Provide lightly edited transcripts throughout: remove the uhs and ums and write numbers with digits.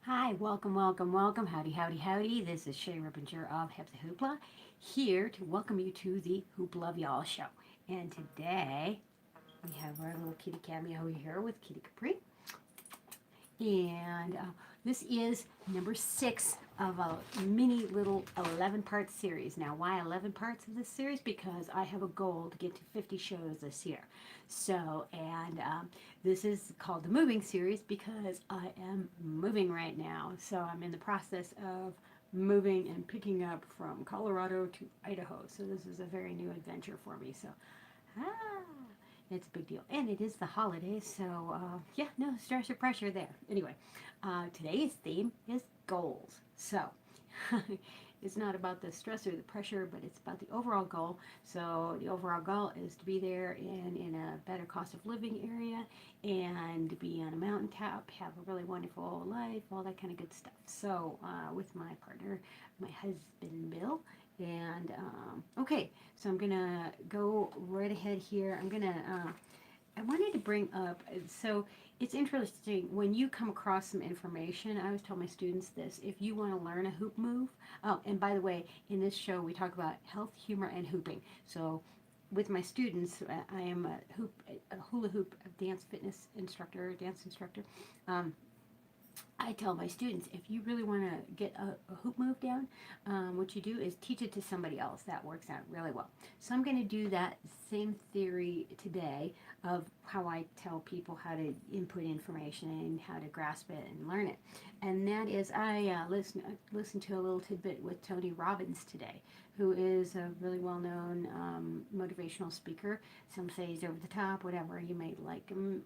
Hi, welcome, welcome, welcome. Howdy, howdy, howdy. This is Shay Rippinger of Hepsa Hoopla, here to welcome you to the Hoopla of Y'all show. And today we have our little kitty cameo here with Kitty Capri. And this is number 6 of a mini little 11-part series. Now, why 11 parts of this series? Because I have a goal to get to 50 shows this year. So, and this is called the moving series because I am moving right now. So I'm in the process of moving and picking up from Colorado to Idaho. So this is a very new adventure for me. So, ah, it's a big deal. And it is the holidays, so yeah, no stress or pressure there. Anyway, today's theme is goals. So it's not about the stress or the pressure, but it's about the overall goal. So the overall goal is to be there in a better cost of living area and to be on a mountaintop, have a really wonderful life, all that kind of good stuff. So with my partner, my husband Bill, and okay, so I'm gonna go right ahead here. I wanted to bring up, so it's interesting when you come across some information. I always tell my students this: if you want to learn a hoop move, oh, and by the way, in this show we talk about health, humor, and hooping. So with my students, I am a hula hoop dance instructor. Um, I tell my students, if you really want to get a hoop move down, what you do is teach it to somebody else. That works out really well. So I'm going to do that same theory today of how I tell people how to input information and how to grasp it and learn it. And that is, I listened to a little tidbit with Tony Robbins today, who is a really well-known motivational speaker. Some say he's over the top, whatever. You may like him.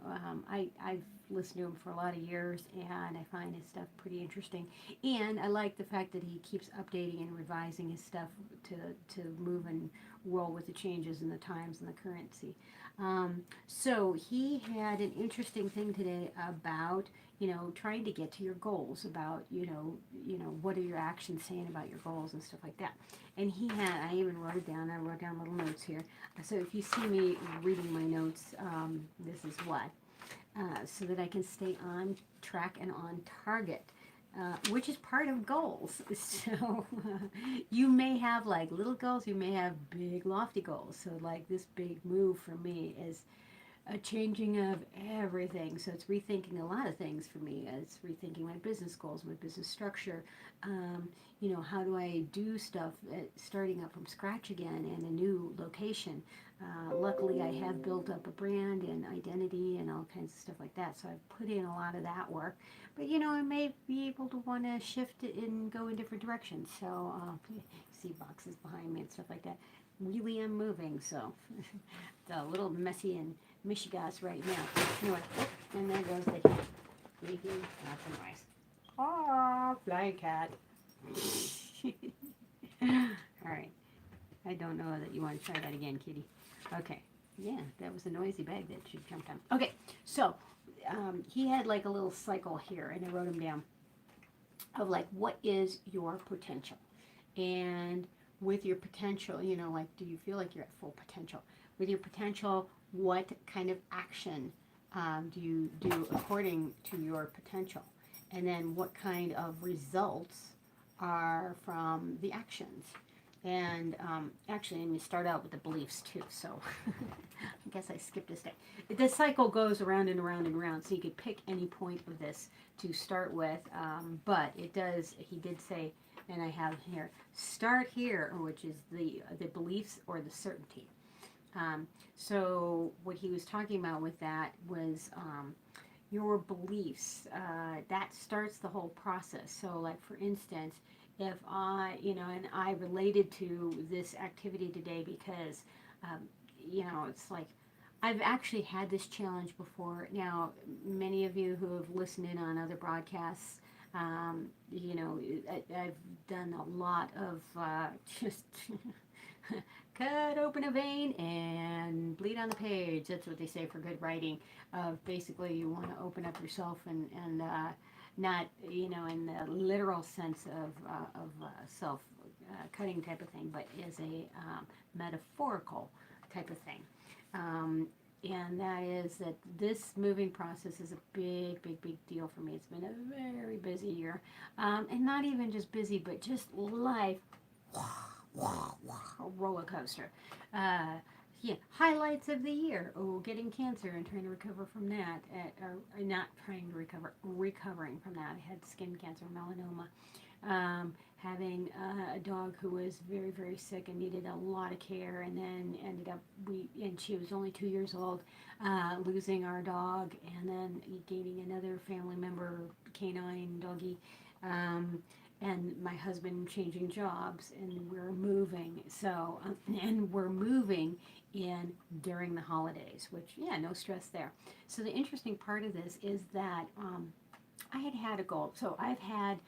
I've listened to him for a lot of years, and I find his stuff pretty interesting. And I like the fact that he keeps updating and revising his stuff to move and roll with the changes in the times and the currency. So he had an interesting thing today about trying to get to your goals, about what are your actions saying about your goals and stuff like that. And I even wrote it down. I wrote down little notes here. So if you see me reading my notes, this is what. So that I can stay on track and on target, which is part of goals. So you may have like little goals, you may have big lofty goals. So like this big move for me is a changing of everything. So it's rethinking a lot of things for me. It's rethinking my business goals, my business structure. How do I do stuff starting up from scratch again in a new location? Luckily, I have built up a brand and identity and all kinds of stuff like that. So I've put in a lot of that work. But I may be able to want to shift it and go in different directions. So see boxes behind me and stuff like that. Really am moving, so it's a little messy and Michigas right now. Anyway, and there goes the heat. Making lots of noise. Ah, flying cat. All right. I don't know that you want to try that again, kitty. Okay. Yeah, that was a noisy bag that she jumped on. Okay, so he had like a little cycle here, and I wrote him down of like, what is your potential? And with your potential, like, do you feel like you're at full potential? With your potential, what kind of action do you do according to your potential? And then what kind of results are from the actions? And actually, let me start out with the beliefs too. So I guess I skipped a step. The cycle goes around and around and around, so you could pick any point of this to start with. But it does, he did say, and I have here, start here, which is the beliefs or the certainty. So what he was talking about with that was your beliefs. That starts the whole process. So like for instance, if and I related to this activity today because, it's like I've actually had this challenge before. Now, many of you who have listened in on other broadcasts, I've done a lot of just cut open a vein and bleed on the page. That's what they say for good writing. Basically, you want to open up yourself and not, in the literal sense of self cutting type of thing, but as a metaphorical type of thing. and that is that this moving process is a big, big, big deal for me. It's been a very busy year, and not even just busy, but just life, a roller coaster. Uh, yeah, highlights of the year. Oh, getting cancer and trying to recover from that, or not trying to recover, recovering from that. I had skin cancer, melanoma. Having a dog who was very, very sick and needed a lot of care, and then ended up and she was only 2 years old, losing our dog, and then gaining another family member, canine doggy, um, and my husband changing jobs, and we're moving. So and we're moving in during the holidays, which, yeah, no stress there. So the interesting part of this is that I had a goal. So I've had,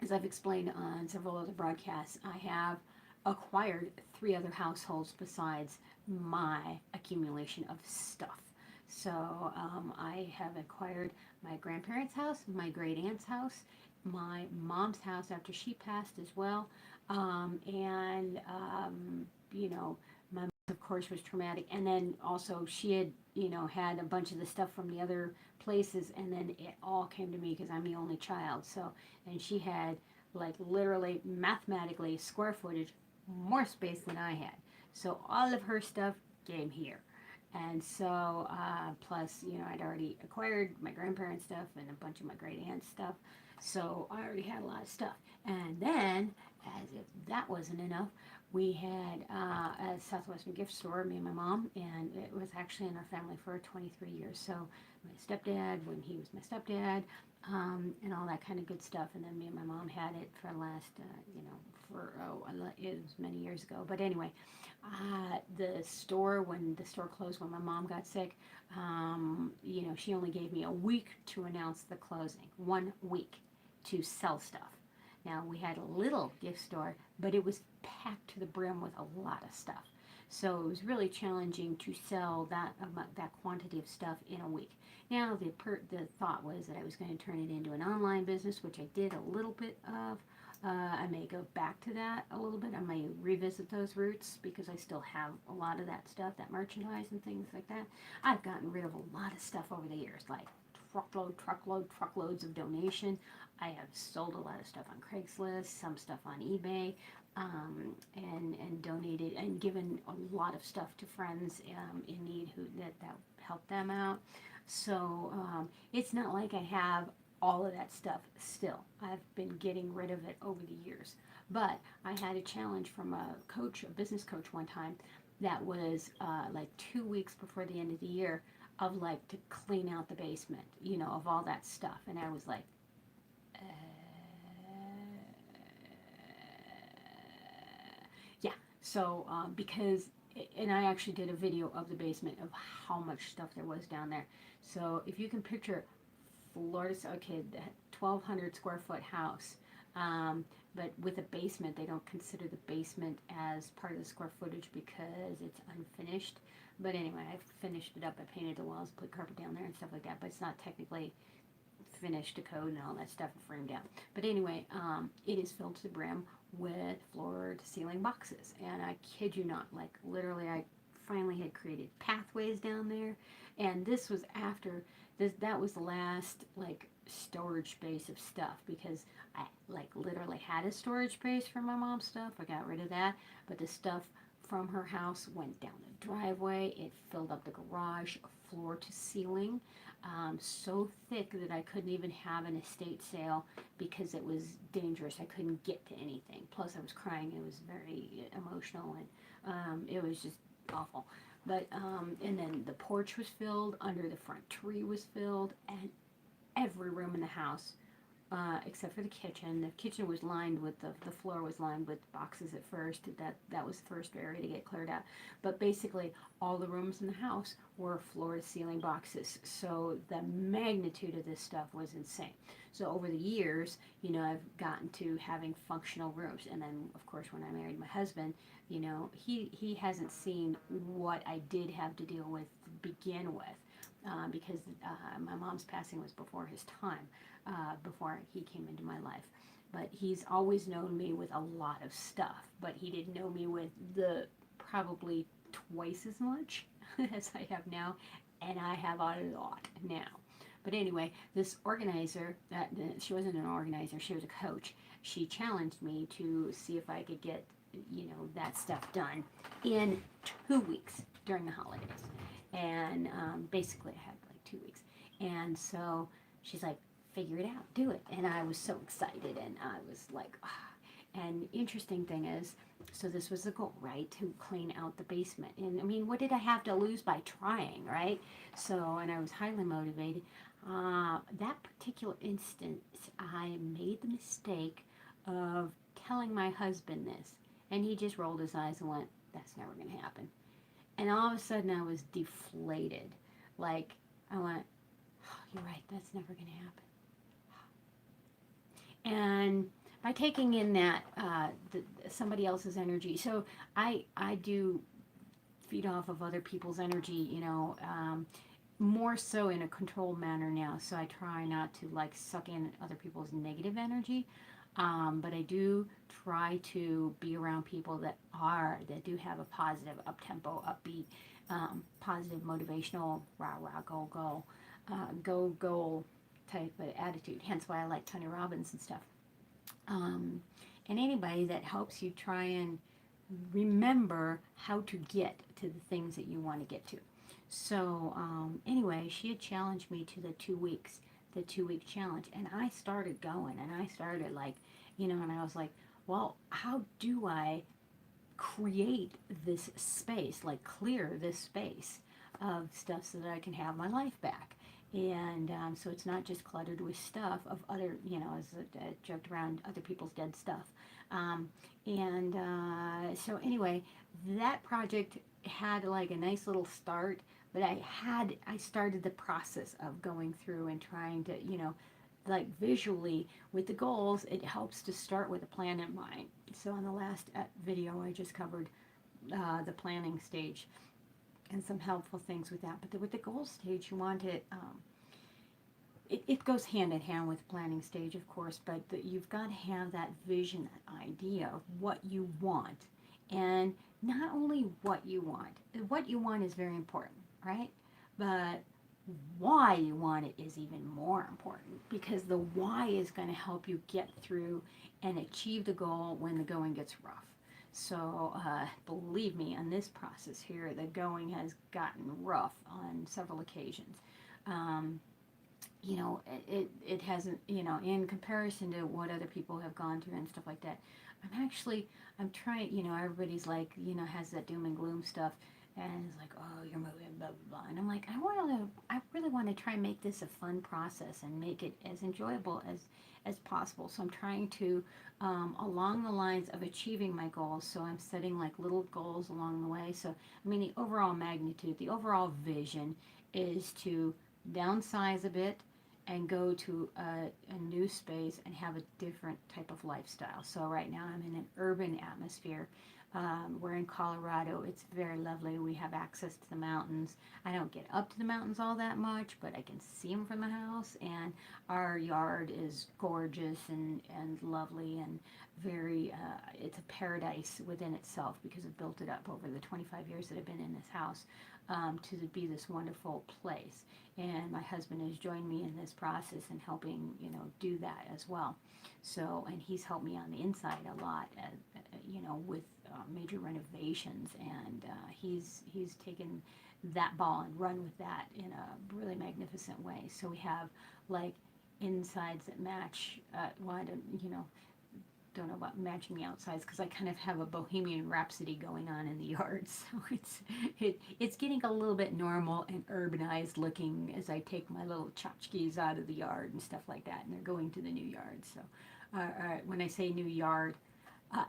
as I've explained on several other broadcasts, I have acquired three other households besides my accumulation of stuff. So I have acquired my grandparents' house, my great aunt's house, my mom's house after she passed as well, and you know, my mom, of course, was traumatic, and then also she had, had a bunch of the stuff from the other places, and then it all came to me because I'm the only child. So, and she had, like, literally mathematically square footage more space than I had. So all of her stuff came here. And so, plus, I'd already acquired my grandparents' stuff and a bunch of my great aunt's stuff. So I already had a lot of stuff. And then, as if that wasn't enough, we had a Southwestern gift store, me and my mom, and it was actually in our family for 23 years. So my stepdad, when he was my stepdad, and all that kind of good stuff. And then me and my mom had it for the last, it was many years ago. But anyway, when the store closed, when my mom got sick, she only gave me a week to announce the closing, 1 week to sell stuff. Now, we had a little gift store, but it was packed to the brim with a lot of stuff. So it was really challenging to sell that quantity of stuff in a week. Now, the thought was that I was going to turn it into an online business, which I did a little bit of. I may go back to that a little bit. I may revisit those roots because I still have a lot of that stuff, that merchandise and things like that. I've gotten rid of a lot of stuff over the years, like truckloads of donation. I have sold a lot of stuff on Craigslist, some stuff on eBay, and donated and given a lot of stuff to friends in need that helped them out. So it's not like I have all of that stuff still. I've been getting rid of it over the years. But I had a challenge from a business coach one time that was like 2 weeks before the end of the year of like to clean out the basement, of all that stuff. And I was like, yeah. So because, and I actually did a video of the basement of how much stuff there was down there. So if you can picture Florida, okay, the 1,200 square foot house, but with a basement, they don't consider the basement as part of the square footage because it's unfinished. But anyway, I finished it up. I painted the walls, put carpet down there and stuff like that, but it's not technically finished to code and all that stuff and framed down. But anyway, it is filled to the brim with floor to ceiling boxes. And I kid you not, like literally I finally had created pathways down there. And this was after that was the last like storage space of stuff because I like literally had a storage space for my mom's stuff. I got rid of that, but the stuff from her house went down the driveway. It filled up the garage, floor to ceiling, so thick that I couldn't even have an estate sale because it was dangerous. I couldn't get to anything. Plus, I was crying. It was very emotional, and it was just awful. But and then the porch was filled, under the front tree was filled, and every room in the house, except for the kitchen. The kitchen was lined with the floor was lined with boxes at first. That was the first area to get cleared out. But basically, all the rooms in the house were floor to ceiling boxes. So the magnitude of this stuff was insane. So over the years, I've gotten to having functional rooms. And then, of course, when I married my husband, he hasn't seen what I did have to deal with to begin with. Because my mom's passing was before his time, before he came into my life. But he's always known me with a lot of stuff, but he didn't know me with the probably twice as much as I have now, and I have a lot now. But anyway, this organizer, that she wasn't an organizer, she was a coach. She challenged me to see if I could get, that stuff done in 2 weeks during the holidays. And basically, I had like 2 weeks. And so she's like, figure it out, do it. And I was so excited, and I was like, ah. And interesting thing is, so this was the goal, right? To clean out the basement. And I mean, what did I have to lose by trying, right? So, and I was highly motivated. That particular instance, I made the mistake of telling my husband this. And he just rolled his eyes and went, that's never going to happen. And all of a sudden I was deflated. Like, I went, oh, you're right, that's never going to happen. And by taking in that somebody else's energy, so I do feed off of other people's energy, more so in a controlled manner now. So I try not to like suck in other people's negative energy. But I do try to be around people that do have a positive, up-tempo, upbeat, positive, motivational, rah, rah, go type of attitude. Hence why I like Tony Robbins and stuff. And anybody that helps you try and remember how to get to the things that you want to get to. So anyway, she had challenged me to the 2 week challenge, and I started going, and I started like, and I was like, well, how do I create this space, like clear this space of stuff so that I can have my life back? And so it's not just cluttered with stuff of other, as I joked around, other people's dead stuff. So anyway, that project had like a nice little start, but I started the process of going through and trying to, like visually with the goals. It helps to start with a plan in mind. So on the last video, I just covered the planning stage and some helpful things with that. But with the goal stage, you want it, it goes hand in hand with planning stage, of course, but you've got to have that vision, that idea of what you want. And not only what you want is very important, right? But why you want it is even more important, because the why is going to help you get through and achieve the goal when the going gets rough. So believe me, on this process here, the going has gotten rough on several occasions. It hasn't, in comparison to what other people have gone through and stuff like that. I'm trying, everybody's like, has that doom and gloom stuff. And it's like, oh, you're moving, blah, blah, blah. And I'm like, I really want to try and make this a fun process and make it as enjoyable as possible. So I'm trying to, along the lines of achieving my goals. So I'm setting like little goals along the way. So, I mean, the overall magnitude, the overall vision is to downsize a bit and go to a new space and have a different type of lifestyle. So right now I'm in an urban atmosphere. We're in Colorado. It's very lovely. We have access to the mountains. I don't get up to the mountains all that much, but I can see them from the house. And our yard is gorgeous and lovely and very, it's a paradise within itself, because I've built it up over the 25 years that I've been in this house to be this wonderful place. And my husband has joined me in this process and helping, do that as well. So, and he's helped me on the inside a lot, with major renovations, and he's taken that ball and run with that in a really magnificent way. So we have like insides that match. Well, I don't know about matching the outsides, because I kind of have a Bohemian Rhapsody going on in the yard. So it's getting a little bit normal and urbanized looking as I take my little tchotchkes out of the yard and stuff like that, and they're going to the new yard. So when I say new yard,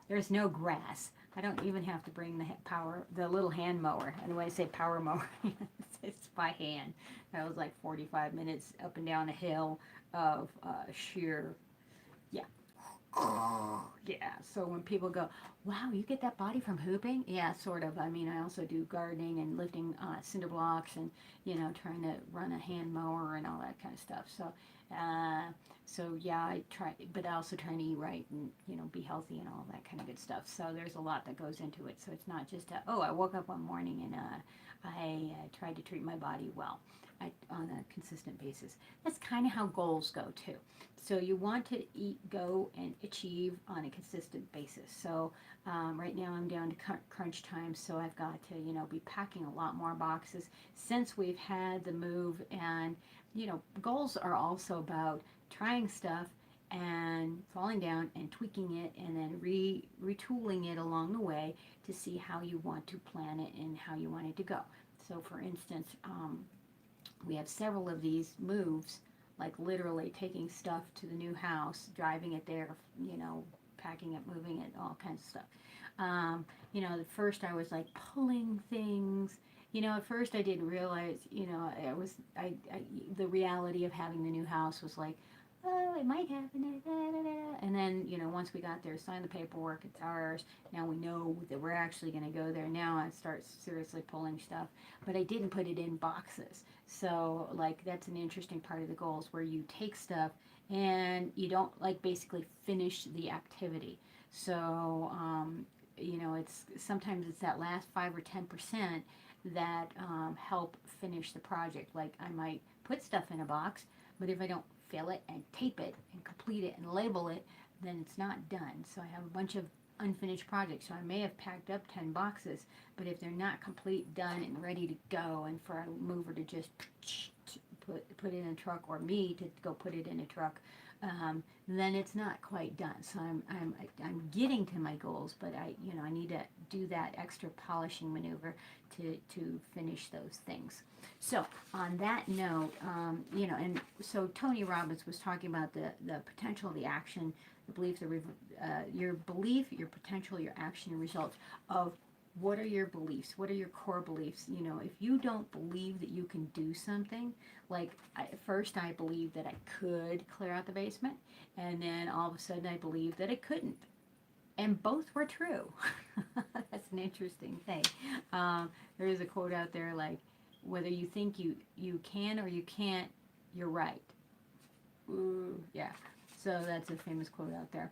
there's no grass. I don't even have to bring the little hand mower. And when I say power mower, it's by hand. That was like 45 minutes up and down a hill of sheer, yeah. Yeah, so when people go, wow, you get that body from hooping? Yeah, sort of. I mean, I also do gardening and lifting cinder blocks and, trying to run a hand mower and all that kind of stuff. So So yeah, I try, but I also try to eat right and be healthy and all that kind of good stuff. So there's a lot that goes into it. So it's not just oh, I woke up one morning and I tried to treat my body well on a consistent basis. That's kind of how goals go too. So you want to eat, go, and achieve on a consistent basis. So right now I'm down to crunch time, so I've got to be packing a lot more boxes since we've had the move. And goals are also about trying stuff and falling down and tweaking it and then retooling it along the way to see how you want to plan it and how you want it to go. So for instance, we have several of these moves, like literally taking stuff to the new house, driving it there, packing it, moving it, all kinds of stuff. At first I was like pulling things. At first I didn't realize, the reality of having the new house was like, oh, it might happen, and then, once we got there, signed the paperwork, it's ours. Now we know that we're actually going to go there. Now I start seriously pulling stuff, but I didn't put it in boxes. So, like, that's an interesting part of the goals where you take stuff and you don't, like, basically finish the activity. So, it's sometimes it's that last 5 or 10% that help finish the project. Like, I might put stuff in a box, but if I don't fill it and tape it and complete it and label it, then it's not done. So I have a bunch of unfinished projects. So I may have packed up 10 boxes, but if they're not complete, done, and ready to go, and for a mover to just put it in a truck, or me to go put it in a truck, then it's not quite done. So I'm getting to my goals, but I need to do that extra polishing maneuver to finish those things. So on that note, and so Tony Robbins was talking about the potential, the action, the belief, your belief, your potential, your action, your results of what are your beliefs? What are your core beliefs? If you don't believe that you can do something, like at first I believed that I could clear out the basement, and then all of a sudden I believed that I couldn't. And both were true. That's an interesting thing. There is a quote out there like, whether you think you can or you can't, you're right. Ooh, yeah. So that's a famous quote out there.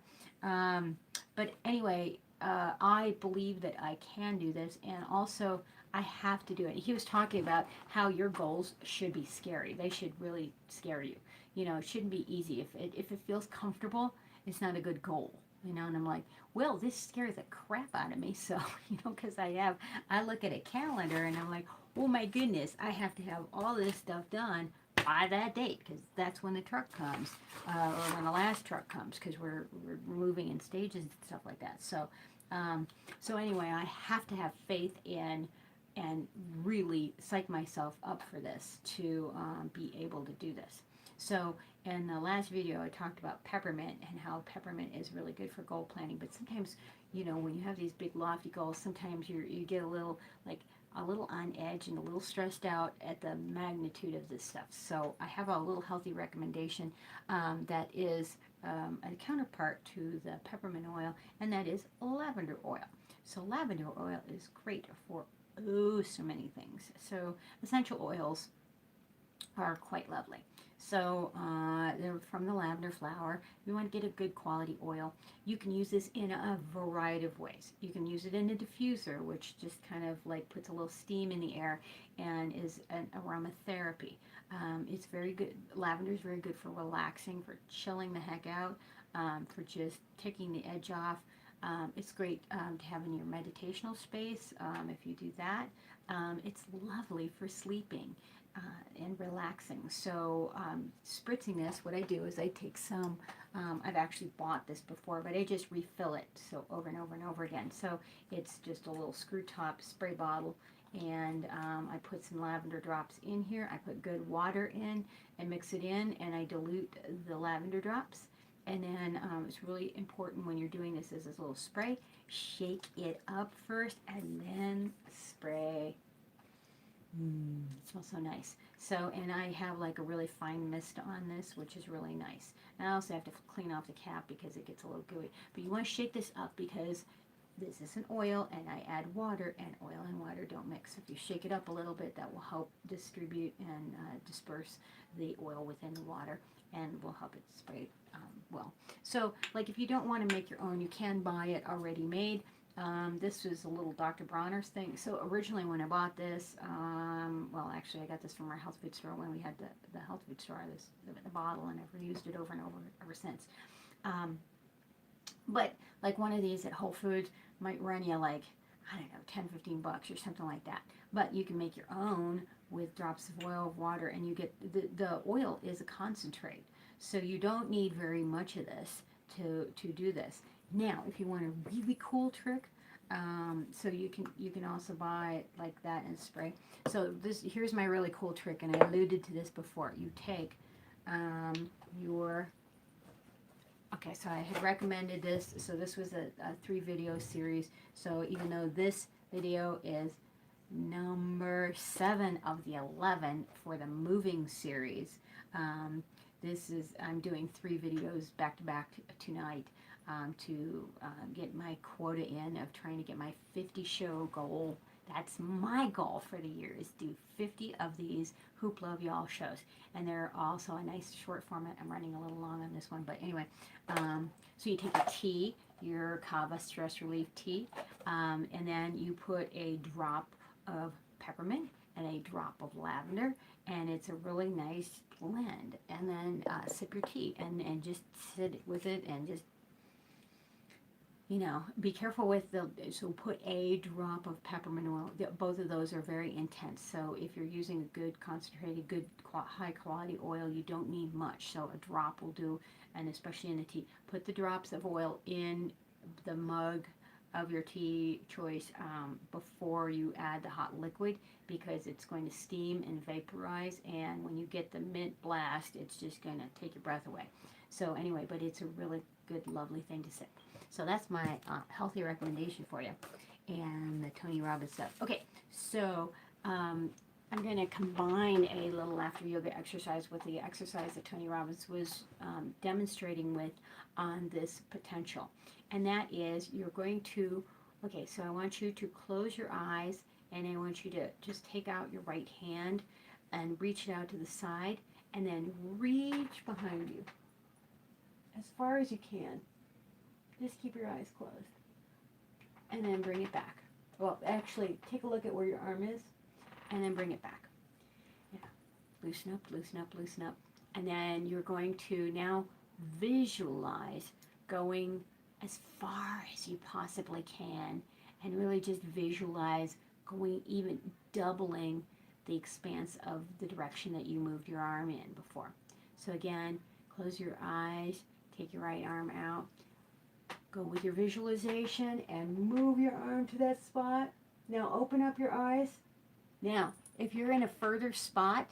But anyway, I believe that I can do this, and also I have to do it. He was talking about how your goals should be scary. They should really scare you. It shouldn't be easy. If it feels comfortable, it's not a good goal. And I'm like, well, this scares the crap out of me. So, because I look at a calendar and I'm like, oh my goodness, I have to have all this stuff done by that date, because that's when the truck comes, or when the last truck comes, because we're moving in stages and stuff like that. So anyway, I have to have faith in and really psych myself up for this to be able to do this. So in the last video, I talked about peppermint and how peppermint is really good for goal planning. But sometimes, when you have these big lofty goals, sometimes you get a little on edge and a little stressed out at the magnitude of this stuff. So I have a little healthy recommendation that is a counterpart to the peppermint oil, and that is lavender oil. So lavender oil is great for so many things. So essential oils are quite lovely. So they're from the lavender flower. If you want to get a good quality oil, you can use this in a variety of ways. You can use it in a diffuser, which just kind of like puts a little steam in the air and is an aromatherapy. It's very good. Lavender is very good for relaxing, for chilling the heck out, for just taking the edge off. It's great to have in your meditational space if you do that. It's lovely for sleeping and relaxing. So spritzing this, what I do is I take some, I've actually bought this before, but I just refill it so over and over and over again. So it's just a little screw top spray bottle, and I put some lavender drops in here. I put good water in and mix it in, and I dilute the lavender drops. And then it's really important when you're doing this as this little spray, shake it up first and then spray. It smells so nice. So, and I have like a really fine mist on this, which is really nice. And I also have to clean off the cap because it gets a little gooey. But you want to shake this up because this is an oil, and I add water, and oil and water don't mix. If you shake it up a little bit, that will help distribute and disperse the oil within the water. and will help it spray well. So, like if you don't want to make your own, you can buy it already made. This was a little Dr. Bronner's thing. So originally when I bought this, well, actually I got this from our health food store when we had the health food store, the bottle, and I've reused it over and over ever since. But like one of these at Whole Foods might run you like, I don't know, 10, 15 bucks or something like that. But you can make your own with drops of oil, water, and you get, the oil is a concentrate. So you don't need very much of this to do this. Now, if you want a really cool trick, so you can also buy it like that and spray. So here's my really cool trick, and I alluded to this before. You take your, okay, so I had recommended this. So this was a 3-video series. So even though this video is number 7 of the 11 for the moving series, I'm doing 3 videos back to back tonight to get my quota in of trying to get my 50 show goal. That's my goal for the year, is do 50 of these Hoopla of Y'all shows. And they're also a nice short format. I'm running a little long on this one, but anyway. So you take a tea, your Kava stress relief tea, and then you put a drop of peppermint and a drop of lavender, and it's a really nice blend. And then sip your tea and just sit with it and just, you know, be careful with so put a drop of peppermint oil. Both of those are very intense. So if you're using a good concentrated, good high quality oil, you don't need much. So a drop will do, and especially in the tea. Put the drops of oil in the mug of your tea choice before you add the hot liquid, because it's going to steam and vaporize, and when you get the mint blast, it's just going to take your breath away. So anyway, but it's a really good, lovely thing to sip. So that's my healthy recommendation for you, and the Tony Robbins stuff. Okay, so I'm going to combine a little laughter yoga exercise with the exercise that Tony Robbins was demonstrating with on this potential. And that is, you're going to, okay, so I want you to close your eyes, and I want you to just take out your right hand and reach it out to the side, and then reach behind you as far as you can. Just keep your eyes closed. And then bring it back. Well, actually, take a look at where your arm is, and then bring it back. Yeah. Loosen up, loosen up, loosen up. And then you're going to now visualize going as far as you possibly can, and really just visualize going, even doubling the expanse of the direction that you moved your arm in before. So again, close your eyes, take your right arm out, go with your visualization and move your arm to that spot. Now open up your eyes. Now, if you're in a further spot,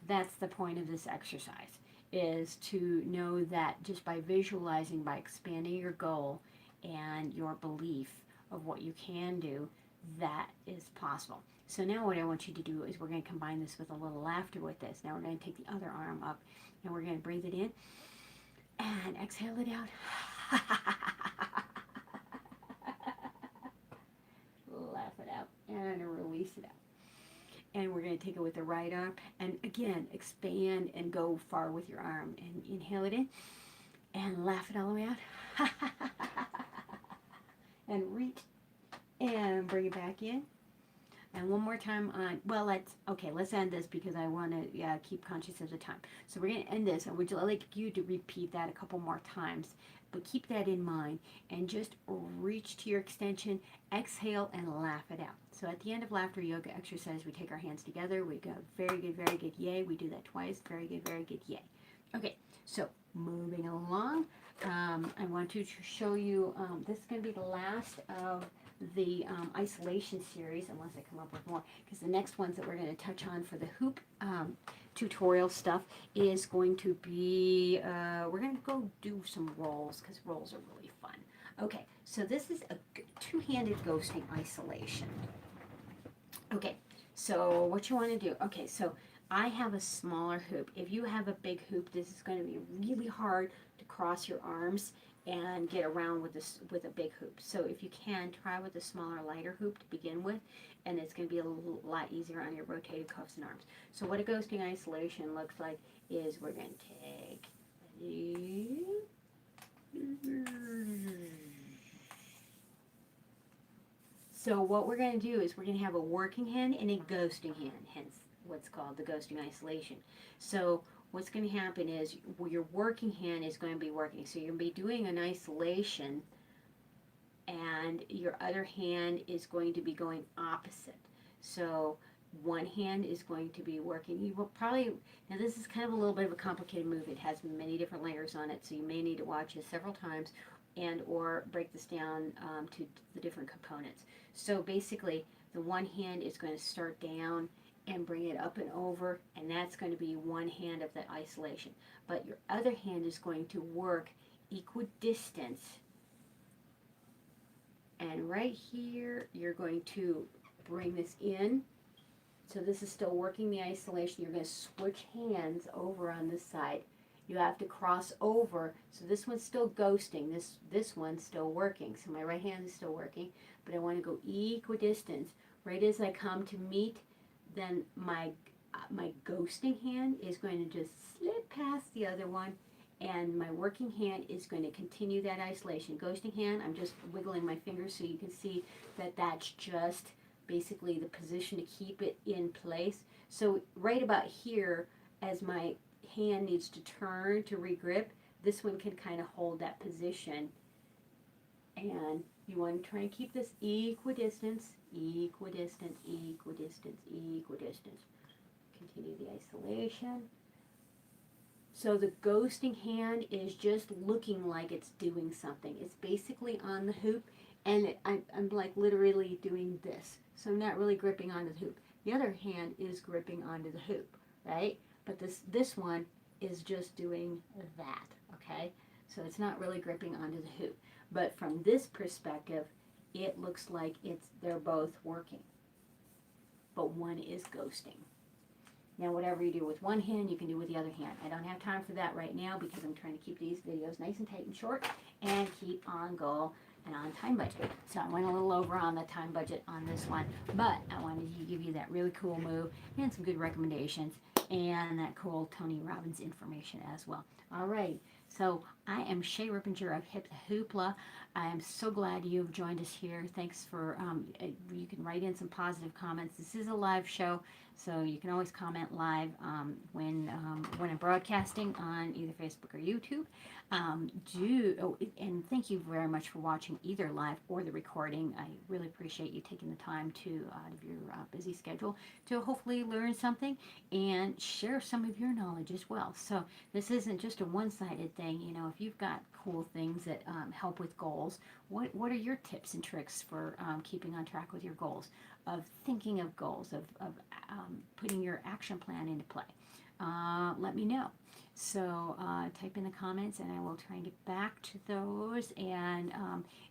that's the point of this exercise, is to know that just by visualizing, by expanding your goal and your belief of what you can do, that is possible. So now what I want you to do is we're going to combine this with a little laughter with this. Now we're going to take the other arm up, and we're going to breathe it in and exhale it out. Laugh it out and release it out. And we're going to take it with the right arm, and again, expand and go far with your arm, and inhale it in and laugh it all the way out. And reach and bring it back in. And one more time on, well, let's end this because I want to keep conscious of the time. So we're going to end this. I would like you to repeat that a couple more times, but keep that in mind, and just reach to your extension, exhale, and laugh it out. So at the end of laughter yoga exercise, we take our hands together, we go very good, yay. We do that twice, very good, yay. Okay, so moving along, I want to show you, this is going to be the last of the isolation series, unless I come up with more, because the next ones that we're going to touch on for the hoop tutorial stuff is going to be, we're going to go do some rolls, because rolls are really fun. Okay, so this is a two-handed ghosting isolation. Okay, so what you want to do, okay, so I have a smaller hoop. If you have a big hoop, this is going to be really hard to cross your arms and get around with this with a big hoop. So if you can, try with a smaller, lighter hoop to begin with, and it's going to be a lot easier on your rotated cuffs and arms. So what a ghosting isolation looks like is we're going to take so what we're going to do is we're going to have a working hand and a ghosting hand, hence what's called the ghosting isolation. So what's going to happen is your working hand is going to be working. So you're going to be doing an isolation and your other hand is going to be going opposite. So one hand is going to be working. You will probably, now this is kind of a little bit of a complicated move. It has many different layers on it, so you may need to watch it several times and or break this down to the different components. So basically, the one hand is going to start down and bring it up and over, and that's going to be one hand of the isolation. But your other hand is going to work equidistant. And right here, you're going to bring this in. So this is still working the isolation. You're going to switch hands over on this side. You have to cross over. So this one's still ghosting. This one's still working. So my right hand is still working, but I want to go equidistant. Right as I come to meet, then my ghosting hand is going to just slip past the other one, and my working hand is going to continue that isolation. Ghosting hand, I'm just wiggling my fingers so you can see that that's just basically the position to keep it in place. So right about here, as my hand needs to turn to regrip, this one can kind of hold that position. And you want to try and keep this equidistance, equidistant, equidistance, equidistance. Continue the isolation. So the ghosting hand is just looking like it's doing something. It's basically on the hoop, and I'm like literally doing this. So I'm not really gripping onto the hoop. The other hand is gripping onto the hoop, right? But this one is just doing that, okay? So it's not really gripping onto the hoop. But from this perspective, it looks like they're both working, but one is ghosting. Now, whatever you do with one hand, you can do with the other hand. I don't have time for that right now because I'm trying to keep these videos nice and tight and short and keep on goal and on time budget. So I went a little over on the time budget on this one, but I wanted to give you that really cool move and some good recommendations and that cool Tony Robbins information as well. All right. So I am Shay Rippinger of Hoopla. I am so glad you've joined us here. Thanks for, you can write in some positive comments. This is a live show, so you can always comment live when I'm broadcasting on either Facebook or YouTube. And thank you very much for watching either live or the recording. I really appreciate you taking the time out of your busy schedule to hopefully learn something and share some of your knowledge as well. So this isn't just a one-sided thing. You know, if you've got cool things that help with goals, what are your tips and tricks for keeping on track with your goals, of thinking of goals, of putting your action plan into play? Let me know. So type in the comments and I will try and get back to those. And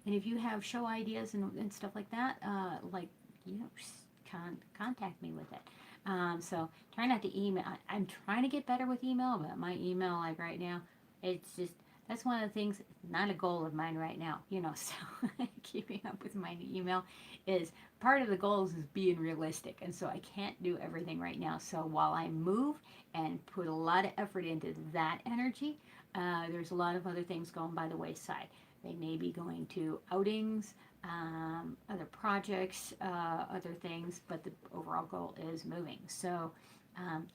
if you have show ideas and stuff like that, contact me with it. So try not to email. I'm trying to get better with email, but my email, like right now, it's just, that's one of the things, not a goal of mine right now, so keeping up with my email is part of the goals is being realistic. And so I can't do everything right now. So while I move and put a lot of effort into that energy, there's a lot of other things going by the wayside. They may be going to outings, other projects, other things, but the overall goal is moving. So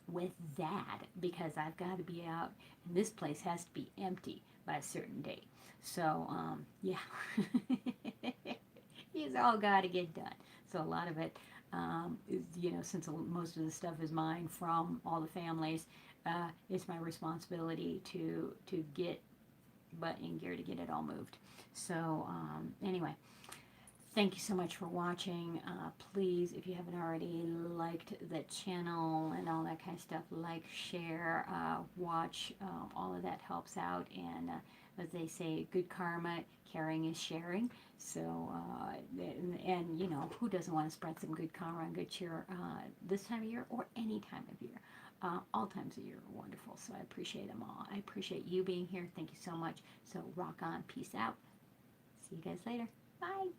with that, because I've got to be out, and this place has to be empty by a certain date. So, yeah, it's all got to get done. So a lot of it is, since most of the stuff is mine from all the families, it's my responsibility to get butt in gear to get it all moved. So, anyway. Thank you so much for watching. Please, if you haven't already liked the channel and all that kind of stuff, like, share, watch. All of that helps out. And as they say, good karma, caring is sharing. So, and who doesn't want to spread some good karma and good cheer this time of year or any time of year? All times of year are wonderful. So I appreciate them all. I appreciate you being here. Thank you so much. So rock on. Peace out. See you guys later. Bye.